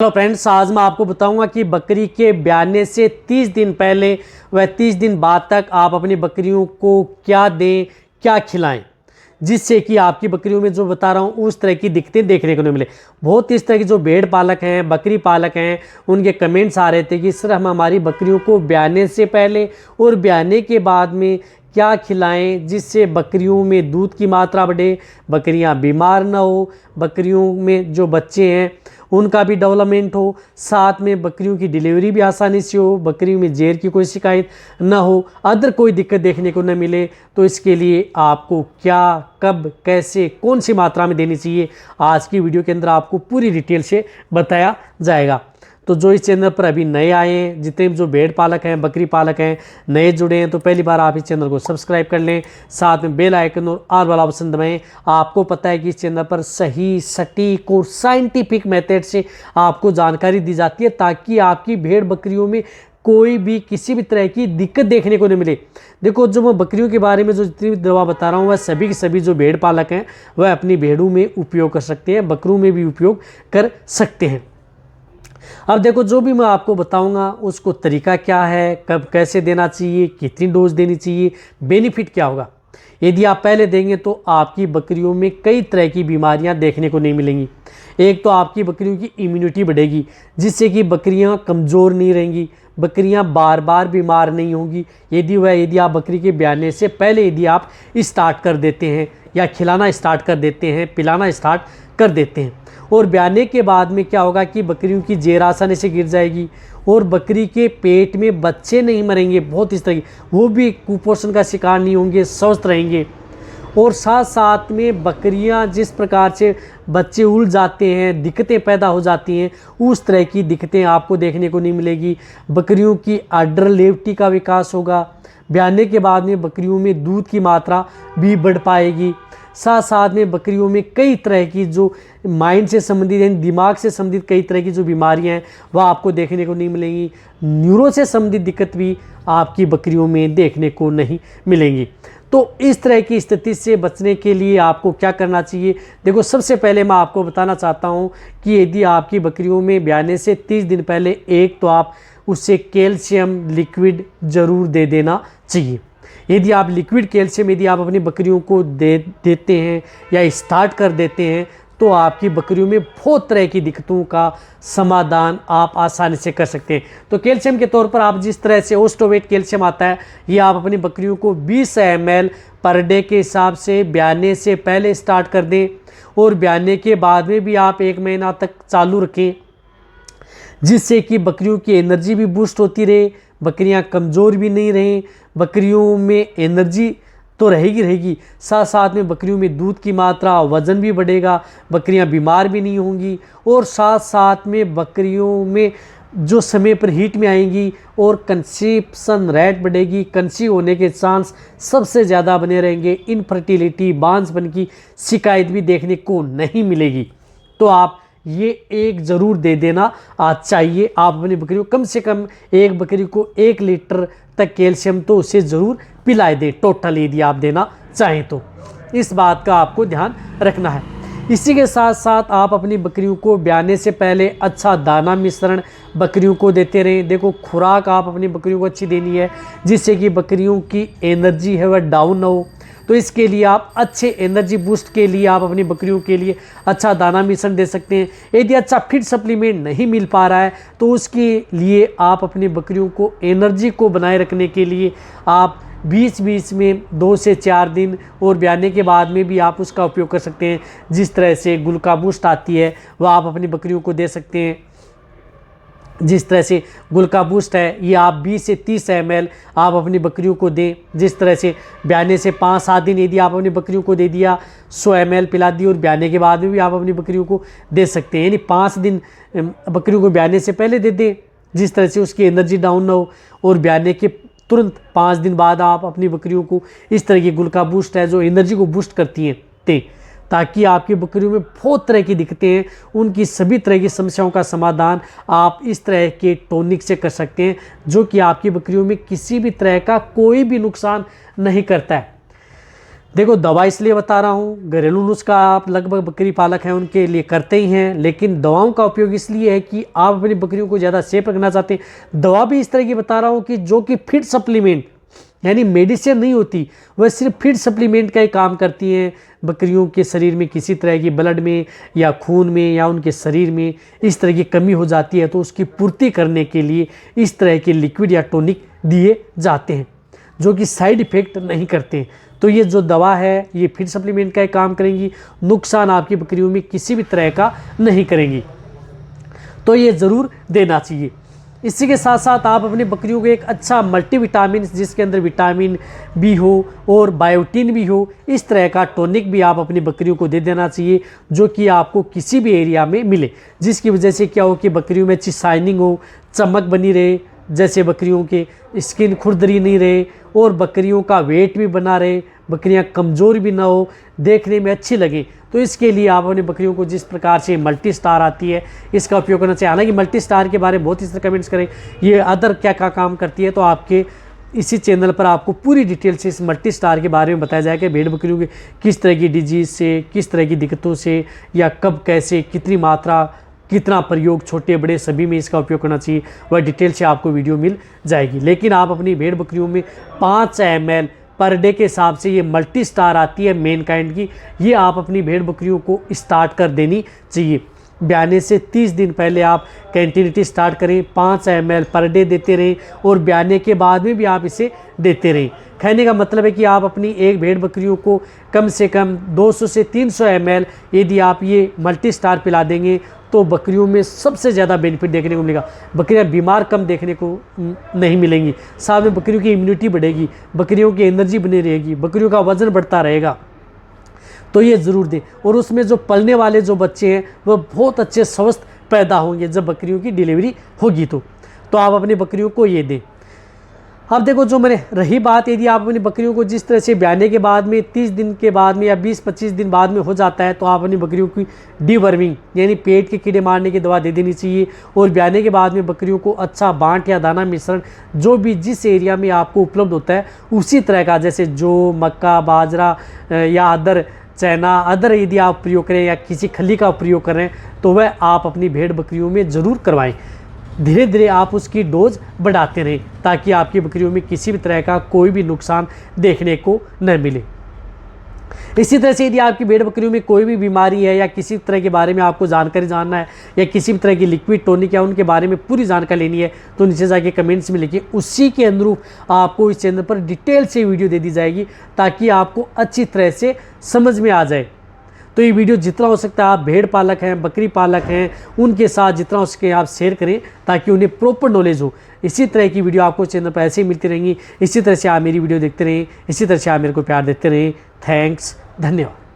Hello friends, आज मैं आपको बताऊंगा कि बकरी के ब्याने से 30 दिन पहले व 30 दिन बाद तक आप अपनी बकरियों को क्या दें, क्या खिलाएं, जिससे कि आपकी बकरियों में जो बता रहा हूं उस तरह की दिक्कतें देखने को नहीं मिले। बहुत इस तरह की जो भेड़ पालक हैं, बकरी पालक हैं, उनके कमेंट्स आ रहे थे कि सर हम हमारी बकरियों को ब्याने से पहले और ब्याने के बाद में क्या खिलाएं जिससे बकरियों में दूध की मात्रा बढ़े, बकरियां बीमार ना हो, बकरियों में जो बच्चे हैं उनका भी डेवलपमेंट हो, साथ में बकरियों की डिलीवरी भी आसानी से हो, बकरियों में जेर की कोई शिकायत ना हो, अदर कोई दिक्कत देखने को न मिले। तो इसके लिए आपको क्या, कब, कैसे, कौन सी मात्रा में देनी चाहिए, आज की वीडियो के अंदर आपको पूरी डिटेल से बताया जाएगा। तो जो इस चैनल पर अभी नए आए हैं, जितने भी जो भेड़ पालक हैं, बकरी पालक हैं, नए जुड़े हैं, तो पहली बार आप इस चैनल को सब्सक्राइब कर लें, साथ में बेल आइकन और ऑल वाला ऑप्शन दबाएं। आपको पता है कि इस चैनल पर सही, सटीक और साइंटिफिक मेथड से आपको जानकारी दी जाती है ताकि आपकी भेड़ बकरियों में कोई भी किसी भी तरह की दिक्कत देखने को नहीं मिले। देखो, जो मैं बकरियों के बारे में जो जितनी भी दवा बता रहा हूँ वह सभी के सभी जो भेड़ पालक हैं वह अपनी भेड़ों में उपयोग कर सकते हैं, बकरों में भी उपयोग कर सकते हैं। अब देखो, जो भी मैं आपको बताऊंगा उसको तरीका क्या है, कब कैसे देना चाहिए, कितनी डोज देनी चाहिए, बेनिफिट क्या होगा। यदि आप पहले देंगे तो आपकी बकरियों में कई तरह की बीमारियां देखने को नहीं मिलेंगी। एक तो आपकी बकरियों की इम्यूनिटी बढ़ेगी जिससे कि बकरियां कमज़ोर नहीं रहेंगी, बकरियां बार बार बीमार नहीं होंगी। यदि आप बकरी के ब्याने से पहले यदि आप स्टार्ट कर देते हैं या खिलाना स्टार्ट कर देते हैं, पिलाना स्टार्ट कर देते हैं, और ब्याने के बाद में क्या होगा कि बकरियों की जेर आसानी से गिर जाएगी और बकरी के पेट में बच्चे नहीं मरेंगे, बहुत इस तरह की, वो भी कुपोषण का शिकार नहीं होंगे, स्वस्थ रहेंगे। और साथ साथ में बकरियां जिस प्रकार से बच्चे उड़ जाते हैं, दिक्कतें पैदा हो जाती हैं, उस तरह की दिक्कतें आपको देखने को नहीं मिलेगी। बकरियों की अडर लेवटी का विकास होगा। ब्याने के बाद में बकरियों में दूध की मात्रा भी बढ़ पाएगी। साथ साथ में बकरियों में कई तरह की जो माइंड से संबंधित यानी दिमाग से संबंधित कई तरह की जो बीमारियां हैं वह आपको देखने को नहीं मिलेंगी। न्यूरो से संबंधित दिक्कत भी आपकी बकरियों में देखने को नहीं मिलेंगी। तो इस तरह की स्थिति से बचने के लिए आपको क्या करना चाहिए। देखो, सबसे पहले मैं आपको बताना चाहता हूँ कि यदि आपकी बकरियों में ब्याने से 30 दिन पहले एक तो आप उससे कैल्शियम लिक्विड ज़रूर दे देना चाहिए। यदि आप लिक्विड कैल्शियम यदि आप अपनी बकरियों को देते हैं या स्टार्ट कर देते हैं तो आपकी बकरियों में बहुत तरह की दिक्कतों का समाधान आप आसानी से कर सकते हैं। तो कैल्शियम के तौर पर आप जिस तरह से ओस्टोवेट कैल्शियम आता है, ये आप अपनी बकरियों को 20 ml पर डे के हिसाब से ब्याने से पहले स्टार्ट कर दें और ब्याने के बाद में भी आप 1 महीना तक चालू रखें, जिससे कि बकरियों की एनर्जी भी बूस्ट होती रहे, बकरियां कमज़ोर भी नहीं रहें, बकरियों में एनर्जी तो रहेगी, साथ साथ में बकरियों में दूध की मात्रा, वज़न भी बढ़ेगा, बकरियां बीमार भी नहीं होंगी, और साथ साथ में बकरियों में जो समय पर हीट में आएंगी और कंसीप्शन रेट बढ़ेगी, कंसीव होने के चांस सबसे ज़्यादा बने रहेंगे, इनफर्टिलिटी, बांझपन की शिकायत भी देखने को नहीं मिलेगी। तो आप ये एक ज़रूर दे देना चाहिए। आप अपनी बकरी को कम से कम एक बकरी को 1 लीटर तक कैल्शियम तो उसे ज़रूर पिलाए दें टोटल, यदि आप देना चाहें तो। इस बात का आपको ध्यान रखना है। इसी के साथ साथ आप अपनी बकरियों को ब्याने से पहले अच्छा दाना मिश्रण बकरियों को देते रहें। देखो, खुराक आप अपनी बकरियों को अच्छी देनी है जिससे कि बकरियों की एनर्जी है वह डाउन ना हो। तो इसके लिए आप अच्छे एनर्जी बूस्ट के लिए आप अपनी बकरियों के लिए अच्छा दाना मिश्रण दे सकते हैं। यदि अच्छा फिट सप्लीमेंट नहीं मिल पा रहा है तो उसके लिए आप अपनी बकरियों को एनर्जी को बनाए रखने के लिए आप बीच बीच में 2 से 4 दिन और ब्याने के बाद में भी आप उसका उपयोग कर सकते हैं। जिस तरह से ग्लूका बूस्ट आती है वह आप अपनी बकरियों को दे सकते हैं। जिस तरह से ग्लूका बूस्ट है ये आप 20 से 30 ml आप अपनी बकरियों को दें। जिस तरह से ब्याने से 5-7 दिन यदि आप अपनी बकरियों को दे दिया, 100 ml पिला दी, और ब्याने के बाद में भी आप अपनी बकरियों को दे सकते हैं। यानी 5 दिन बकरियों को ब्याने से पहले दे दें जिस तरह से उसकी एनर्जी डाउन ना हो, और ब्याने के तुरंत 5 दिन बाद आप अपनी बकरियों को इस तरह की ग्लूका बूस्ट है जो एनर्जी को बूस्ट करती हैं दें, ताकि आपकी बकरियों में बहुत तरह की दिक्कतें हैं, उनकी सभी तरह की समस्याओं का समाधान आप इस तरह के टॉनिक से कर सकते हैं जो कि आपकी बकरियों में किसी भी तरह का कोई भी नुकसान नहीं करता है। देखो दवा इसलिए बता रहा हूँ, घरेलू नुस्खा आप लगभग बकरी पालक हैं उनके लिए करते ही हैं, लेकिन दवाओं का उपयोग इसलिए है कि आप अपनी बकरियों को ज़्यादा सेफ रखना चाहते हैं। दवा भी इस तरह की बता रहा हूँ कि जो कि फीड सप्लीमेंट यानी मेडिसिन नहीं होती, वह सिर्फ फीड सप्लीमेंट का ही काम करती हैं। बकरियों के शरीर में किसी तरह की ब्लड में या खून में या उनके शरीर में इस तरह की कमी हो जाती है तो उसकी पूर्ति करने के लिए इस तरह के लिक्विड या टॉनिक दिए जाते हैं जो कि साइड इफ़ेक्ट नहीं करते। तो ये जो दवा है ये फीड सप्लीमेंट का ही काम करेंगी, नुकसान आपकी बकरियों में किसी भी तरह का नहीं करेंगी, तो ये ज़रूर देना चाहिए। इसी के साथ साथ आप अपनी बकरियों को एक अच्छा मल्टीविटामिन जिसके अंदर विटामिन बी हो और बायोटीन भी हो, इस तरह का टॉनिक भी आप अपनी बकरियों को दे देना चाहिए जो कि आपको किसी भी एरिया में मिले, जिसकी वजह से क्या हो कि बकरियों में अच्छी शाइनिंग हो, चमक बनी रहे, जैसे बकरियों के स्किन खुरदरी नहीं रहे और बकरियों का वेट भी बना रहे, बकरियां कमज़ोर भी ना हो, देखने में अच्छी लगे। तो इसके लिए आप अपनी बकरियों को जिस प्रकार से मल्टी स्टार आती है इसका उपयोग करना चाहिए। हालांकि मल्टी स्टार के बारे में बहुत इस तरह कमेंट्स करें, ये अदर क्या क्या काम करती है, तो आपके इसी चैनल पर आपको पूरी डिटेल से इस मल्टी स्टार के बारे में बताया जाएगा। भेड़ बकरियों के किस तरह की डिजीज़ से, किस तरह की दिक्कतों से या कब कैसे कितनी मात्रा कितना प्रयोग छोटे बड़े सभी में इसका उपयोग करना चाहिए, वह डिटेल से आपको वीडियो मिल जाएगी। लेकिन आप अपनी भेड़ बकरियों में 5 ml पर डे के हिसाब से ये मल्टी स्टार आती है मेन काइंड की, ये आप अपनी भेड़ बकरियों को स्टार्ट कर देनी चाहिए। ब्याने से 30 दिन पहले आप कंटिन्यूटी स्टार्ट करें, 5 ml पर डे देते रहें और ब्याने के बाद में भी आप इसे देते रहें। कहने का मतलब है कि आप अपनी एक भेड़ बकरियों को कम से कम 200 से 300 ml यदि आप ये मल्टी स्टार पिला देंगे तो बकरियों में सबसे ज़्यादा बेनिफिट देखने को मिलेगा। बकरियां बीमार कम देखने को नहीं मिलेंगी, साथ में बकरियों की इम्यूनिटी बढ़ेगी, बकरियों की एनर्जी बनी रहेगी, बकरियों का वज़न बढ़ता रहेगा। तो ये ज़रूर दें और उसमें जो पलने वाले जो बच्चे हैं वह बहुत अच्छे स्वस्थ पैदा होंगे जब बकरियों की डिलीवरी होगी। तो आप अपनी बकरियों को ये दें। अब देखो जो मैंने रही बात, यदि आप अपनी बकरियों को जिस तरह से ब्याने के बाद में 30 दिन के बाद में या 20-25 दिन बाद में हो जाता है तो आप अपनी बकरियों की डीवर्मिंग यानी पेट के कीड़े मारने की दवा दे देनी चाहिए। और ब्याने के बाद में बकरियों को अच्छा बांट या दाना मिश्रण जो भी जिस एरिया में आपको उपलब्ध होता है उसी तरह का, जैसे जौ, मक्का, बाजरा या अदर चना अदर यदि आप प्रयोग करें या किसी खली का प्रयोग करें तो वह आप अपनी भेड़ बकरियों में ज़रूर करवाएं। धीरे धीरे आप उसकी डोज बढ़ाते रहें ताकि आपकी बकरियों में किसी भी तरह का कोई भी नुकसान देखने को न मिले। इसी तरह से यदि आपकी भेड़ बकरियों में कोई भी बीमारी है या किसी तरह के बारे में आपको जानकारी जानना है या किसी भी तरह की लिक्विड टॉनिक या उनके बारे में पूरी जानकारी लेनी है तो नीचे जाके कमेंट्स में लिखिए, उसी के अनुरूप आपको इस चैनल पर डिटेल से वीडियो दे दी जाएगी ताकि आपको अच्छी तरह से समझ में आ जाए। तो ये वीडियो जितना हो सकता है आप भेड़ पालक हैं, बकरी पालक हैं, उनके साथ जितना हो सके आप शेयर करें ताकि उन्हें प्रॉपर नॉलेज हो। इसी तरह की वीडियो आपको चैनल पर ऐसे ही मिलती रहेंगी। इसी तरह से आप मेरी वीडियो देखते रहें, इसी तरह से आप मेरे को प्यार देते रहें। थैंक्स, धन्यवाद।